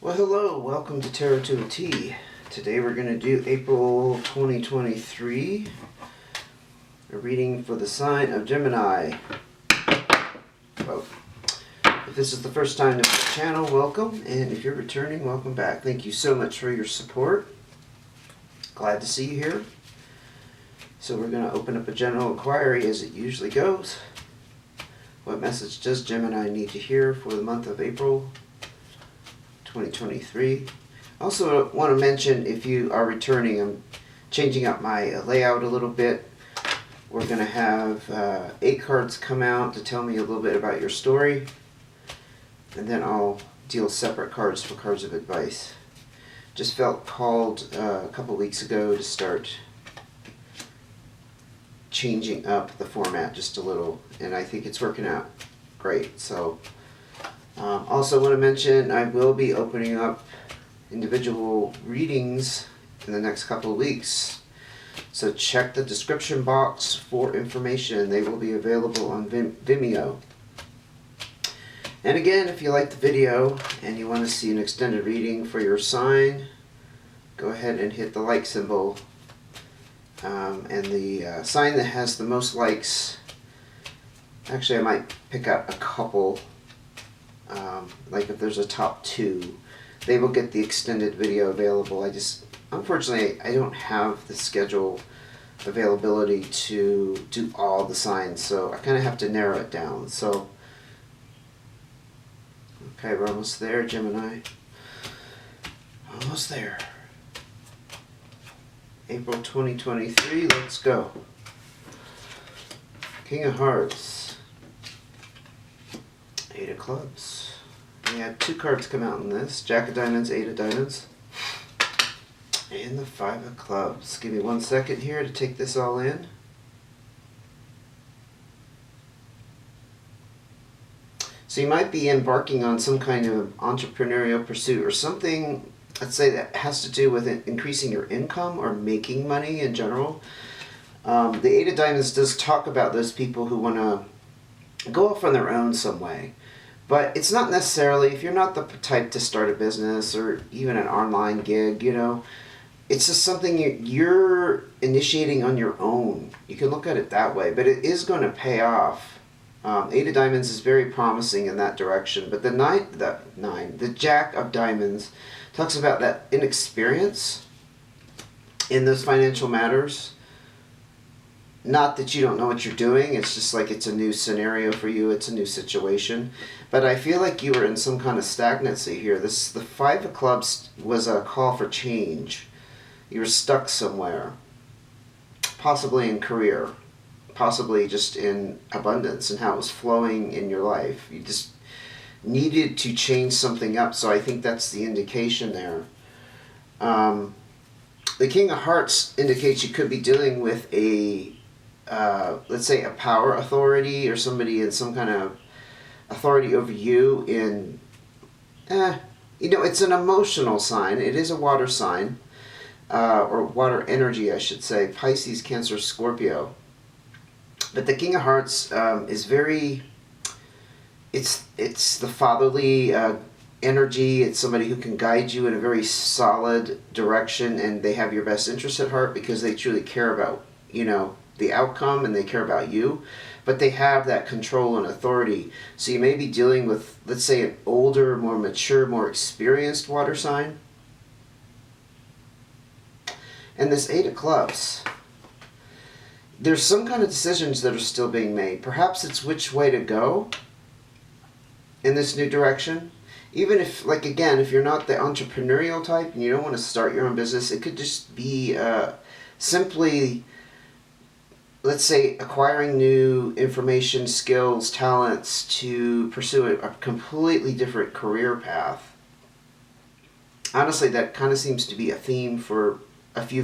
Well, hello, welcome to Tarot to a T. Today we're going to do April 2023, a reading for the sign of Gemini. Well, if this is the first time to my channel, welcome, and if you're returning, welcome back. Thank you so much for your support. Glad to see you here. So we're going to open up a general inquiry as it usually goes. What message does Gemini need to hear for the month of April 2023. Also want to mention, if you are returning, I'm changing up my layout a little bit. We're going to have 8 cards come out to tell me a little bit about your story, and then I'll deal separate cards for cards of advice. Just felt called a couple weeks ago to start changing up the format just a little, and I think it's working out great. So also want to mention I will be opening up individual readings in the next couple of weeks. So check the description box for information. They will be available on Vimeo. And again, if you like the video and you want to see an extended reading for your sign, go ahead and hit the like symbol. And the sign that has the most likes, actually I might pick out a couple. Like if there's a top 2, they will get the extended video available. Unfortunately, I don't have the schedule availability to do all the signs, so I kind of have to narrow it down. So, okay, we're almost there, Gemini. Almost there. April 2023, let's go. King of Hearts. 8 of Clubs. We had 2 cards come out in this. Jack of Diamonds, 8 of Diamonds. And the 5 of Clubs. Give me 1 second here to take this all in. So you might be embarking on some kind of entrepreneurial pursuit or something, let's say, that has to do with increasing your income or making money in general. The 8 of Diamonds does talk about those people who want to go off on their own some way. But it's not necessarily, if you're not the type to start a business or even an online gig, it's just something you're initiating on your own. You can look at it that way, but it is going to pay off. 8 of Diamonds is very promising in that direction. But the Jack of Diamonds talks about that inexperience in those financial matters. Not that you don't know what you're doing, it's just like it's a new scenario for you, it's a new situation. But I feel like you were in some kind of stagnancy here. The 5 of Clubs was a call for change. You were stuck somewhere, possibly in career, possibly just in abundance and how it was flowing in your life. You just needed to change something up, so I think that's the indication there. The King of Hearts indicates you could be dealing with let's say a power authority or somebody in some kind of authority over you in, it's an emotional sign. It is a water sign, or water energy, I should say. Pisces, Cancer, Scorpio. But the King of Hearts is very, it's the fatherly energy. It's somebody who can guide you in a very solid direction, and they have your best interest at heart because they truly care about, the outcome, and they care about you, but they have that control and authority. So you may be dealing with, let's say, an older, more mature, more experienced water sign. And this 8 of Clubs, there's some kind of decisions that are still being made. Perhaps it's which way to go in this new direction. Even if, like, again, if you're not the entrepreneurial type and you don't want to start your own business, it could just be simply, let's say, acquiring new information, skills, talents to pursue a completely different career path. Honestly, that kind of seems to be a theme for a few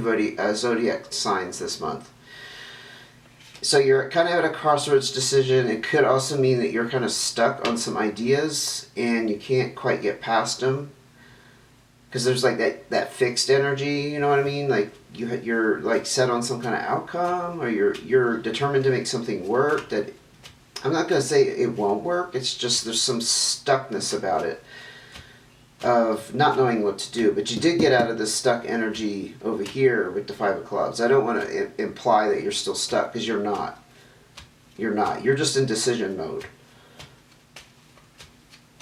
zodiac signs this month. So you're kind of at a crossroads decision. It could also mean that you're kind of stuck on some ideas and you can't quite get past them. Because there's like that fixed energy, you know what I mean? Like you're like set on some kind of outcome, or you're determined to make something work that, I'm not going to say it won't work, it's just there's some stuckness about it. of not knowing what to do, but you did get out of this stuck energy over here with the Five of Clubs. I don't want to imply that you're still stuck, because you're not. You're not. You're just in decision mode.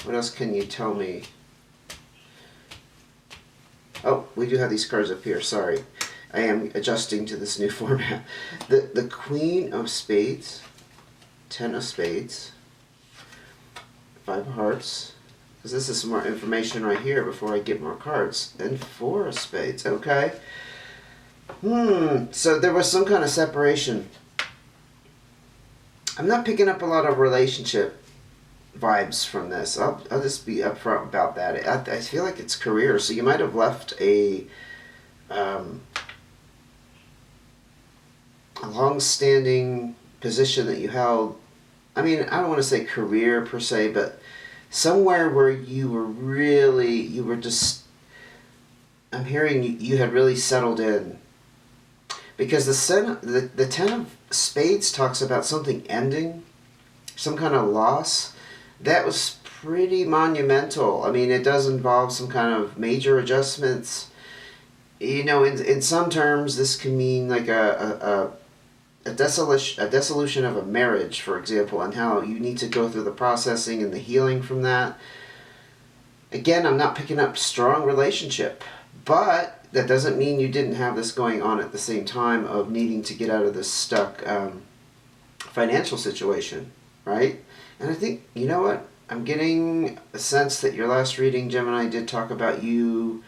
What else can you tell me? Oh, we do have these cards up here. Sorry. I am adjusting to this new format. The Queen of Spades, Ten of Spades, Five of Hearts, because this is some more information right here before I get more cards, and Four of Spades. Okay. So there was some kind of separation. I'm not picking up a lot of relationship vibes from this. I'll just be upfront about that. I feel like it's career, so you might have left a long-standing position that you held. I mean, I don't want to say career per se, but somewhere where you were just, I'm hearing you had really settled in. Because the Ten of Spades talks about something ending, some kind of loss. That was pretty monumental. I mean, it does involve some kind of major adjustments. You know, in some terms, this can mean like a dissolution of a marriage, for example, and how you need to go through the processing and the healing from that. Again, I'm not picking up strong relationship, but that doesn't mean you didn't have this going on at the same time of needing to get out of this stuck financial situation, right? And I think, you know what? I'm getting a sense that your last reading, Gemini, did talk about you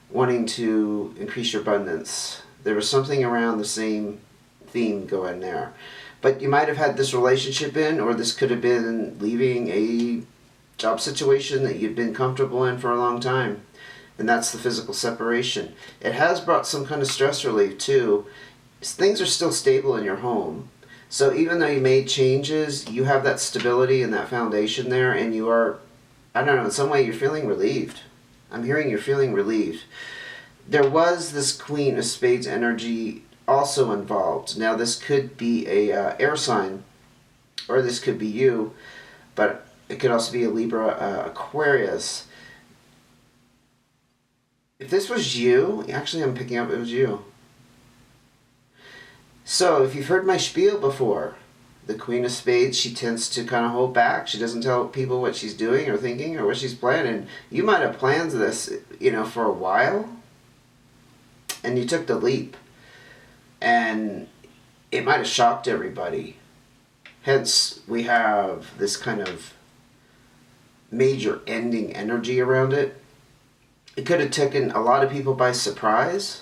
wanting to increase your abundance. There was something around the same theme going there. But you might have had this relationship in, or this could have been leaving a job situation that you'd been comfortable in for a long time. And that's the physical separation. It has brought some kind of stress relief too. Things are still stable in your home. So even though you made changes, you have that stability and that foundation there, and you are, I don't know, in some way you're feeling relieved. I'm hearing you're feeling relieved. There was this Queen of Spades energy also involved. Now this could be a air sign, or this could be you, but it could also be a Libra, Aquarius. If this was you, actually I'm picking up it was you. So if you've heard my spiel before, the Queen of Spades, she tends to kind of hold back. She doesn't tell people what she's doing or thinking or what she's planning. You might have planned this, you know, for a while, and you took the leap. And it might have shocked everybody. Hence, we have this kind of major ending energy around it. It could have taken a lot of people by surprise,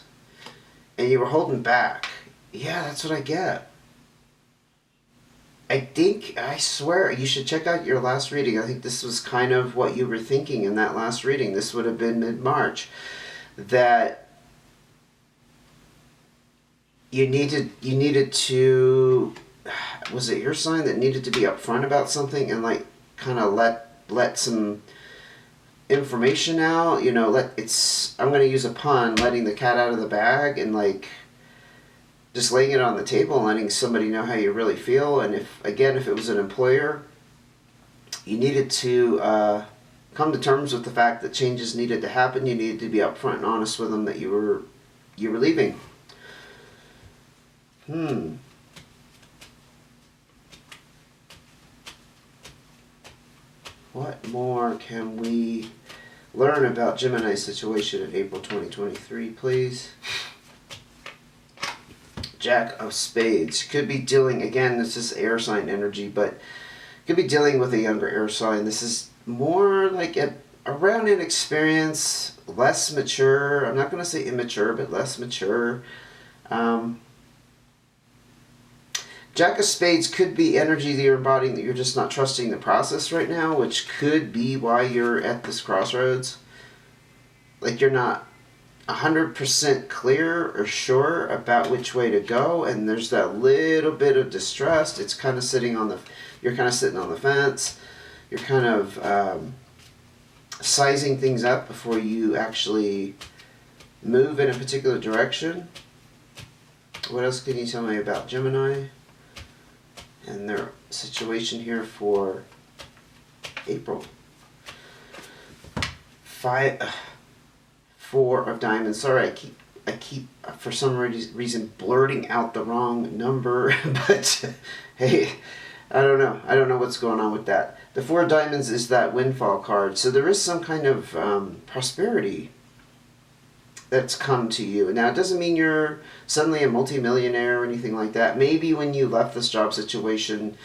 and you were holding back. Yeah, that's what I get. I swear, you should check out your last reading. I think this was kind of what you were thinking in that last reading. This would have been mid-March. That you needed to, was it your sign that needed to be upfront about something and like kind of let some information out, you know, I'm going to use a pun, letting the cat out of the bag, and like just laying it on the table and letting somebody know how you really feel. And if it was an employer, you needed to come to terms with the fact that changes needed to happen. You needed to be upfront and honest with them that you were leaving. What more can we learn about Gemini's situation in April 2023, please? Jack of Spades. Could be dealing, again, this is air sign energy, but could be dealing with a younger air sign. This is more like around inexperience, less mature. I'm not going to say immature, but less mature. Jack of Spades could be energy that you're embodying that you're just not trusting the process right now, which could be why you're at this crossroads. Like you're not 100% clear or sure about which way to go, and there's that little bit of distrust. It's kind of you're kind of sitting on the fence. You're kind of sizing things up before you actually move in a particular direction. What else can you tell me about Gemini and their situation here for April? Four of diamonds. Sorry, I keep for some reason blurting out the wrong number, but hey, I don't know. I don't know what's going on with that. The four of diamonds is that windfall card, so there is some kind of prosperity that's come to you. Now, it doesn't mean you're suddenly a multimillionaire or anything like that. Maybe when you left this job situation,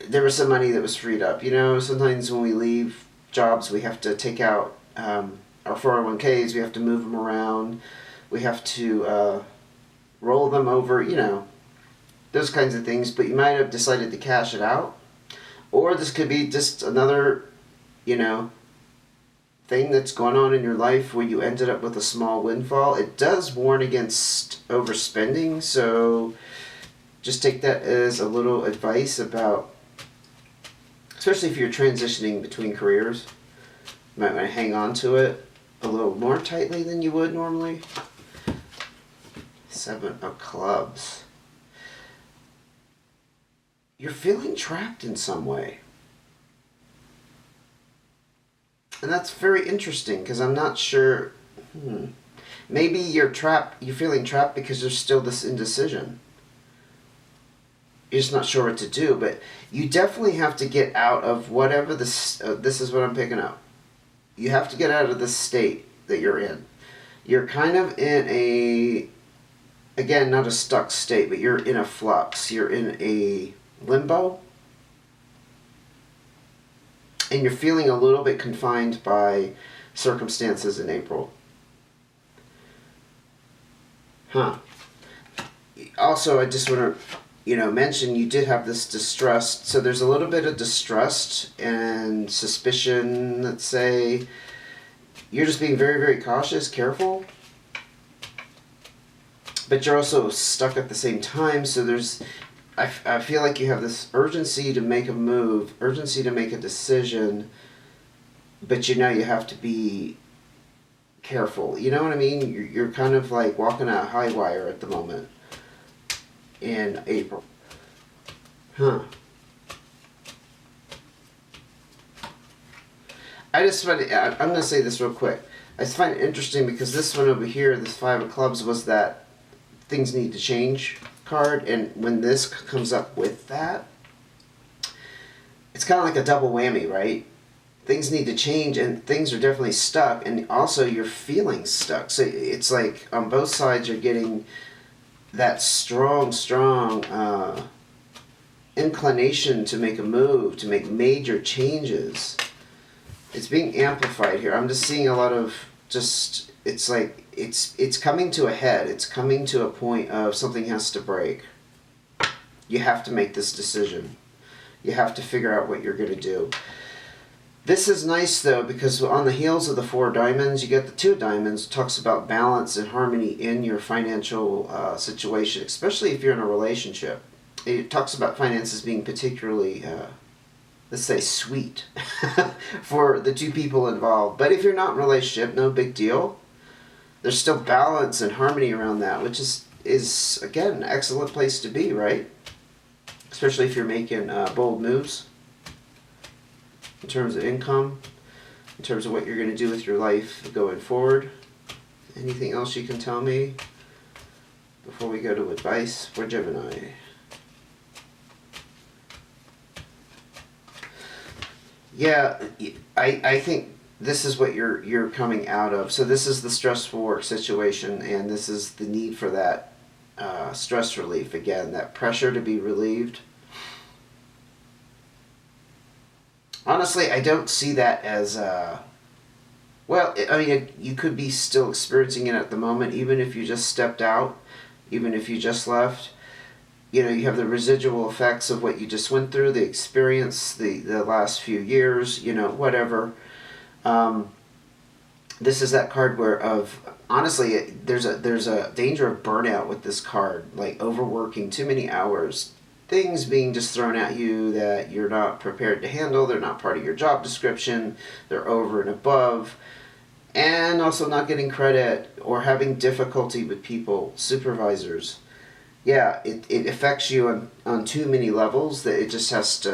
there was some money that was freed up. You know, sometimes when we leave jobs, we have to take out our 401ks, we have to move them around, we have to roll them over, you know, those kinds of things. But you might have decided to cash it out. Or this could be just another, you know, thing that's going on in your life where you ended up with a small windfall. It does warn against overspending, so just take that as a little advice about, especially if you're transitioning between careers, you might want to hang on to it a little more tightly than you would normally. 7 of clubs. You're feeling trapped in some way. And that's very interesting because I'm not sure. Maybe you're feeling trapped because there's still this indecision. You're just not sure what to do, but you definitely have to get out of whatever this is what I'm picking up. You have to get out of the state that you're in. You're kind of in a, again, not a stuck state, but you're in a flux. You're in a limbo. And you're feeling a little bit confined by circumstances in April. Also, I just want to, mention you did have this distrust. So there's a little bit of distrust and suspicion, let's say. You're just being very, very cautious, careful. But you're also stuck at the same time. So I feel like you have this urgency to make a move, urgency to make a decision, but you have to be careful. You know what I mean? You're kind of like walking a high wire at the moment in April. I'm going to say this real quick. I just find it interesting because this one over here, this 5 of clubs, was that things need to change card, and when this comes up with that, it's kind of like a double whammy, right? Things need to change, and things are definitely stuck, and also you're feeling stuck. So it's like on both sides you're getting that strong inclination to make a move, to make major changes. It's being amplified here. I'm just seeing a lot of it's like it's coming to a head. It's coming to a point of something has to break. You have to make this decision. You have to figure out what you're going to do. This is nice though, because on the heels of the 4 of diamonds, you get the 2 of diamonds. It talks about balance and harmony in your financial situation, especially if you're in a relationship. It talks about finances being particularly, let's say, sweet for the 2 people involved. But if you're not in a relationship, no big deal. There's still balance and harmony around that, which is again, an excellent place to be, right? Especially if you're making bold moves in terms of income, in terms of what you're going to do with your life going forward. Anything else you can tell me before we go to advice for Gemini? Yeah, I think this is what you're coming out of. So this is the stressful work situation, and this is the need for that stress relief. Again, that pressure to be relieved. Honestly, I don't see that as you could be still experiencing it at the moment, even if you just stepped out, even if you just left. You have the residual effects of what you just went through, the experience, the last few years, whatever. This is that card honestly, there's a danger of burnout with this card, like overworking, too many hours, things being just thrown at you that you're not prepared to handle, they're not part of your job description, they're over and above, and also not getting credit or having difficulty with people, supervisors. Yeah, it affects you on too many levels that it just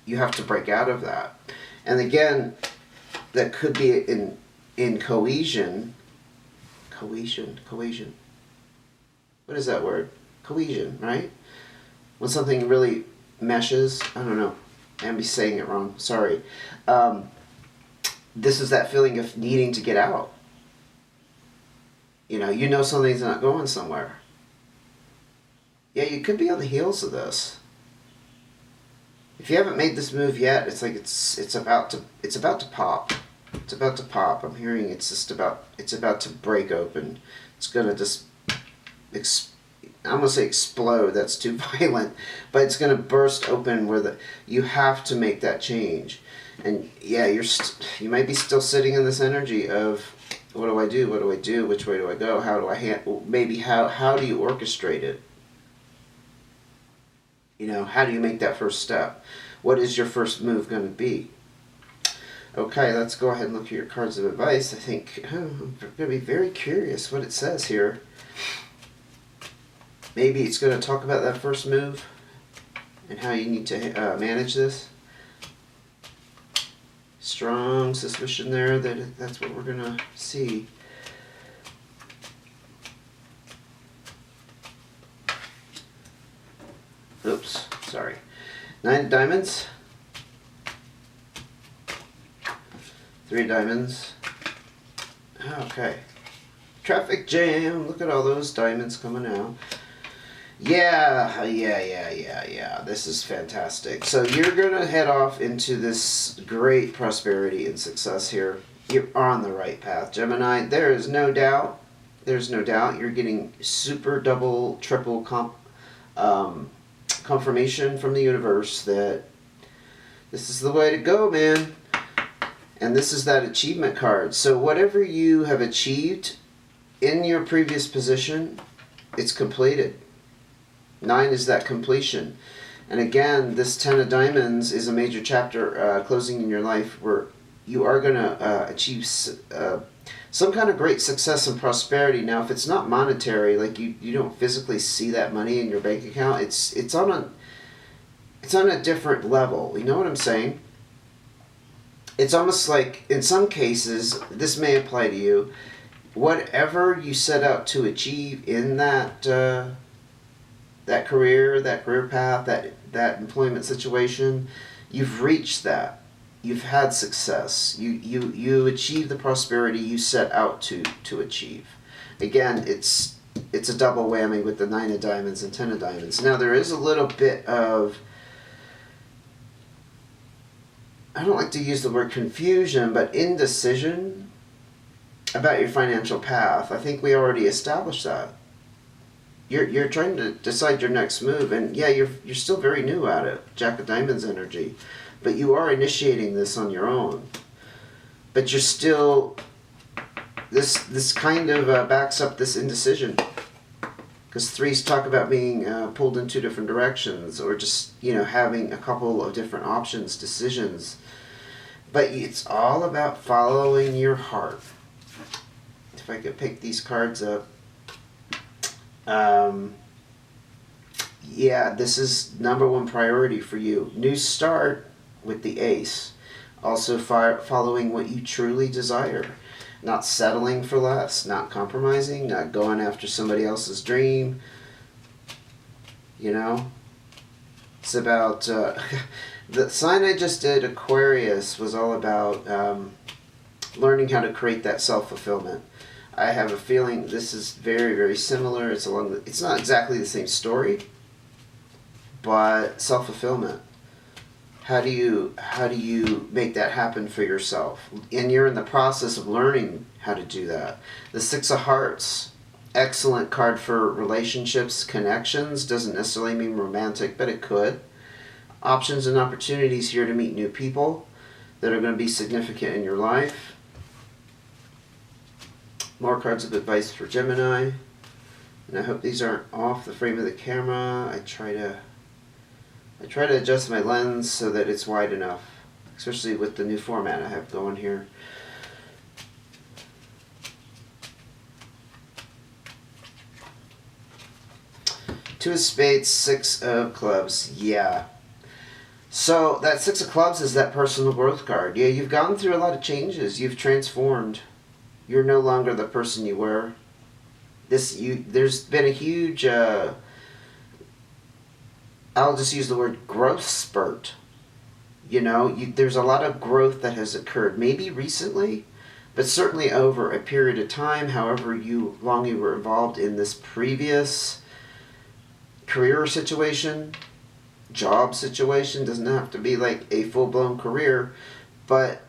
you have to break out of that. And again, that could be in cohesion. What is that word? Cohesion, right? When something really meshes, I don't know. I'm saying it wrong. Sorry. This is that feeling of needing to get out. You know something's not going somewhere. Yeah, you could be on the heels of this. If you haven't made this move yet, it's like it's about to pop. It's about to pop. I'm hearing it's about to break open. It's gonna just I'm gonna say explode. That's too violent, but it's gonna burst open where you have to make that change. And yeah, you might be still sitting in this energy of what do I do? What do I do? Which way do I go? How do I how do you orchestrate it? How do you make that first step? What is your first move going to be? Okay, let's go ahead and look at your cards of advice. I think I'm going to be very curious what it says here. Maybe it's going to talk about that first move and how you need to manage this. Strong suspicion there that that's what we're going to see. Oops, sorry. 9 of diamonds. 3 diamonds. Okay. Traffic jam. Look at all those diamonds coming out. Yeah. This is fantastic. So you're going to head off into this great prosperity and success here. You're on the right path, Gemini. There is no doubt. There's no doubt. You're getting super, double, triple confirmation from the universe that this is the way to go, man. And this is that achievement card. So whatever you have achieved in your previous position, it's completed. 9 is that completion. And again, this 10 of diamonds is a major chapter closing in your life where you are going to achieve some kind of great success and prosperity. Now, if it's not monetary, like you don't physically see that money in your bank account, it's on a different level. You know what I'm saying? It's almost like, in some cases, this may apply to you, whatever you set out to achieve in that career path, that employment situation, you've reached that. You've had success. You achieve the prosperity you set out to achieve. Again, it's a double whammy with the 9 of diamonds and 10 of diamonds. Now, there is a little bit of, I don't like to use the word confusion, but indecision about your financial path. I think we already established that. You're trying to decide your next move, and yeah, you're still very new at it, Jack of Diamonds energy, but you are initiating this on your own. But you're still, this kind of backs up this indecision, because 3s talk about being pulled in 2 different directions, or just having a couple of different options, decisions. But it's all about following your heart. If I could pick these cards up. Yeah, this is #1 priority for you. New start with the ace. Also following what you truly desire. Not settling for less. Not compromising. Not going after somebody else's dream. It's about... the sign I just did, Aquarius, was all about learning how to create that self-fulfillment. I have a feeling this is very, very similar. It's not exactly the same story, but self-fulfillment. How do you make that happen for yourself? And you're in the process of learning how to do that. The 6 of Hearts, excellent card for relationships, connections. Doesn't necessarily mean romantic, but it could. Options and opportunities here to meet new people that are going to be significant in your life. More cards of advice for Gemini. And I hope these aren't off the frame of the camera. I try to adjust my lens so that it's wide enough, especially with the new format I have going here. Two of Spades, 6 of Clubs. Yeah. So that 6 of Clubs is that personal growth card. Yeah, you've gone through a lot of changes. You've transformed. You're no longer the person you were. There's been a huge, I'll just use the word growth spurt. There's a lot of growth that has occurred, maybe recently, but certainly over a period of time, however long you were involved in this previous career situation, job situation. Doesn't have to be like a full-blown career, but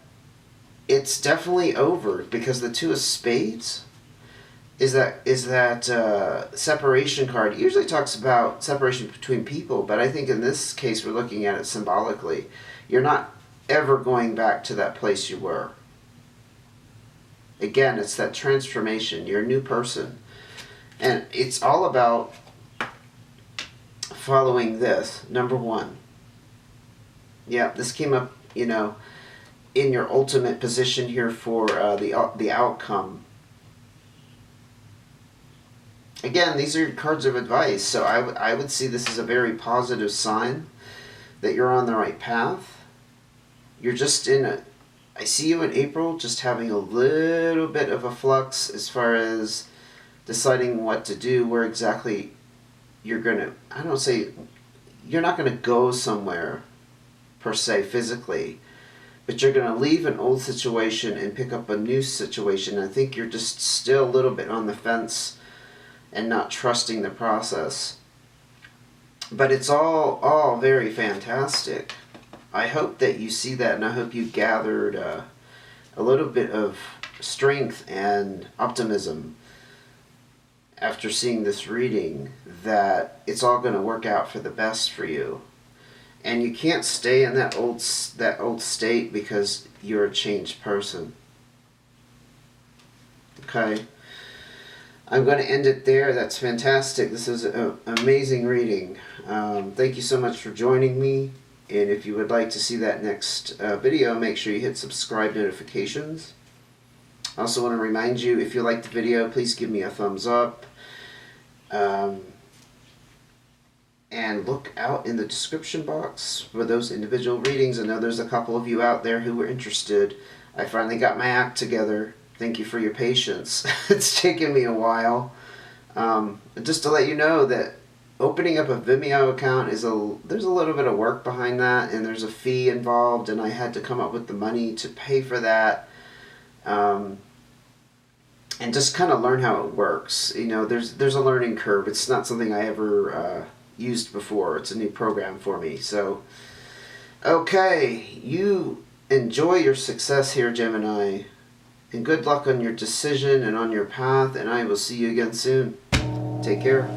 it's definitely over, because the Two of Spades is that separation card. It usually talks about separation between people, but I think in this case we're looking at it symbolically. You're not ever going back to that place you were. Again, it's that transformation. You're a new person. And it's all about following this. Number one. Yeah, this came up, in your ultimate position here for the outcome. Again, these are cards of advice, so I would see this as a very positive sign that you're on the right path. You're just I see you in April just having a little bit of a flux as far as deciding what to do, where exactly you're going to, I don't say, you're not going to go somewhere per se physically, but you're going to leave an old situation and pick up a new situation. I think you're just still a little bit on the fence and not trusting the process. But it's all very fantastic. I hope that you see that, and I hope you gathered a little bit of strength and optimism after seeing this reading, that it's all going to work out for the best for you. And you can't stay in that old state, because you're a changed person. Okay? I'm going to end it there. That's fantastic. This is an amazing reading. Thank you so much for joining me. And if you would like to see that next video, make sure you hit subscribe notifications. I also want to remind you, if you liked the video, please give me a thumbs up. And look out in the description box for those individual readings. I know there's a couple of you out there who were interested. I finally got my act together. Thank you for your patience. It's taken me a while. Just to let you know that opening up a Vimeo account there's a little bit of work behind that, and there's a fee involved, and I had to come up with the money to pay for that, and just kind of learn how it works. There's a learning curve. It's not something I ever used before. It's a new program for me. So, okay, you enjoy your success here, Gemini, and good luck on your decision and on your path, and I will see you again soon. Take care.